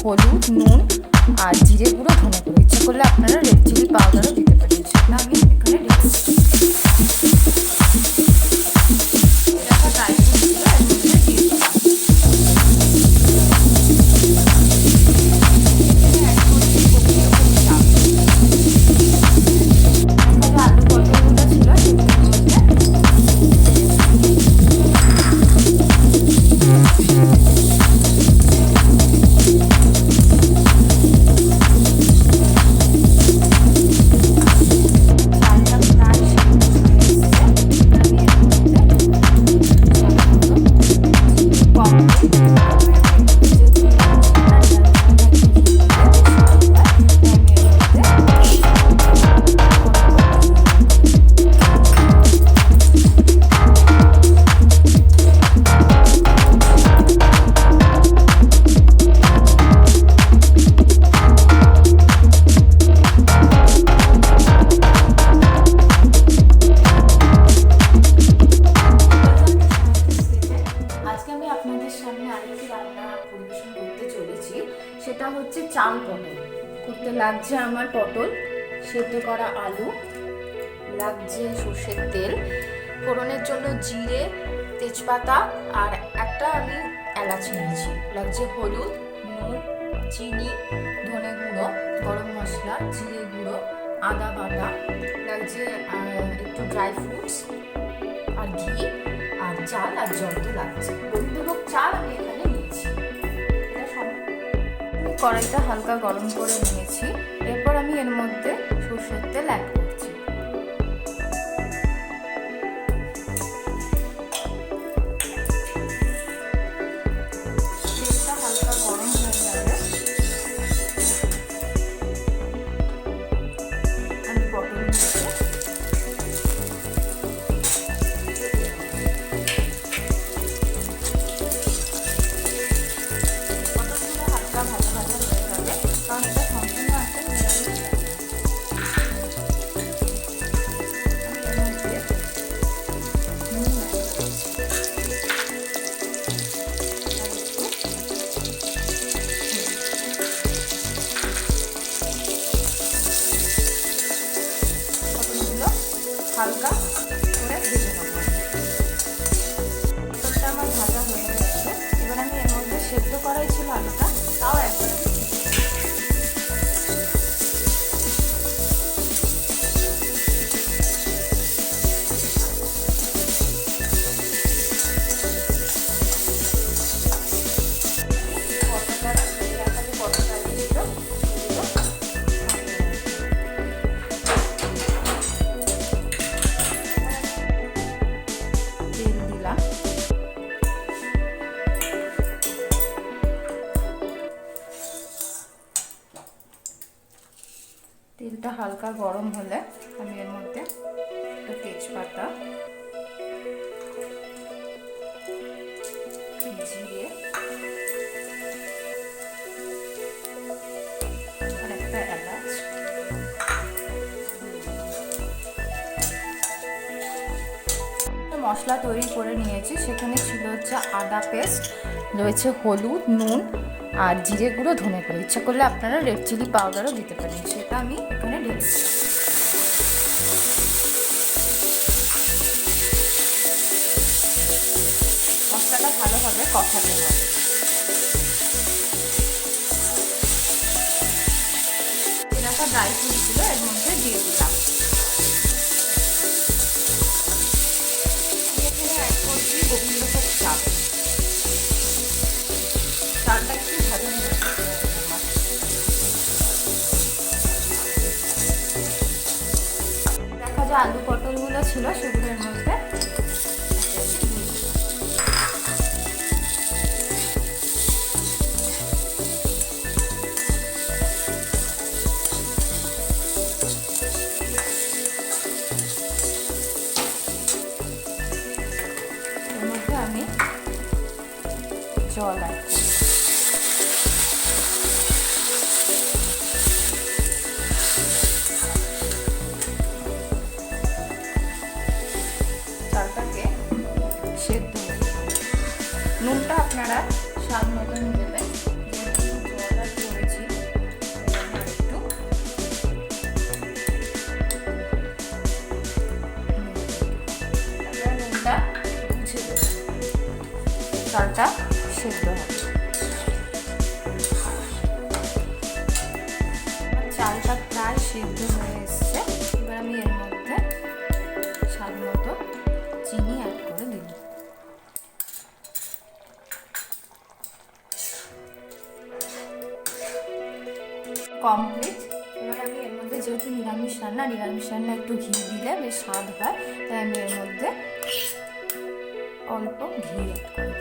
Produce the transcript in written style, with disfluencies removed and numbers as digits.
হলুদ, নুন আর জিরে গুঁড়ো, ধনে গুঁড়ো। ইচ্ছা করলে আপনারা রেড চিলি পাউডারও দিতে পারেন। সেটা আমি এখানে ঢেলে সেটা হচ্ছে চাল পটল। করতে লাগছে আমার পটল, সেদ্ধ করা আলু, লাগছে সর্ষের তেল, ফোড়নের জন্য জিরে, তেজপাতা আর একটা আমি এলাচ নিয়েছি, লাগছে হলুদ, নুন, চিনি, ধনে গুঁড়ো, গরম মশলা, জিরে গুঁড়ো, আদা বাটা, লাগছে একটু ড্রাই ফ্রুটস আর ঘি আর চাল আর জল তো লাগছে। গোবিন্দভোগ চাল আমি এখানে নিয়েছি। কড়াইটা হালকা গরম করে নিয়েছি। এরপর আমি এর মধ্যে সরষের তেল অ্যাড করছি। তেলটা হালকা গরম হয়ে গেলে আমি পটল নিয়েছি। পটলগুলো হালকা ভাজা ভাজা হয়ে যাবে, কারণ এটা সম্পূর্ণ একটা নিরামিষ। পটলগুলো হালকা করে ভেজে নেব। পটলটা আমার ভাজা হয়ে গেছে। এবার আমি এর মধ্যে সেদ্ধ করাই ছিল আলুটা, তাও একবার তেলটা হালকা গরম হলে আমি এর মধ্যে একটা তেজপাতা, জিরে আর একটা এলাচ, মশলা তৈরি করে নিয়েছি। সেখানে ছিল হচ্ছে আদা পেস্ট, রয়েছে হলুদ, নুন আর জিরে গুঁড়ো, ধনে গুঁড়ো। ইচ্ছা করলে আপনারা রেড চিলি পাউডারও দিতে পারেন। সেটা আমি এখানে ঢেলে মশলাটা ভালোভাবে কষাতে হবে। এলাকা ড্রাই ফ্রুটগুলো এর মধ্যে দিয়ে দিলাম। এখানে অ্যাড করছি গোবিন্দভোগ চাল। চালটা একটু ভালো হবে। দেখা যায় আলু পটলগুলো ছিল সেগুলোর মধ্যে আমি জল অ্যাড করছি। চালটাকে সেদ্ধ নুনটা আপনারা স্বাদ মতন দেবেন। জল আর চালটা সেদ্ধ হবে। চালটা প্রায় সেদ্ধ হয়ে এসছে। এবার আমি এর মধ্যে স্বাদ মতো চিনি অ্যাড করে দিই। কমপ্লিট। এবার আমি এর মধ্যে, যেহেতু নিরামিষ রান্না একটু ঘি দিলে বেশ স্বাদ হয়, তাই আমি এর মধ্যে অল্প ঘি অ্যাড করি।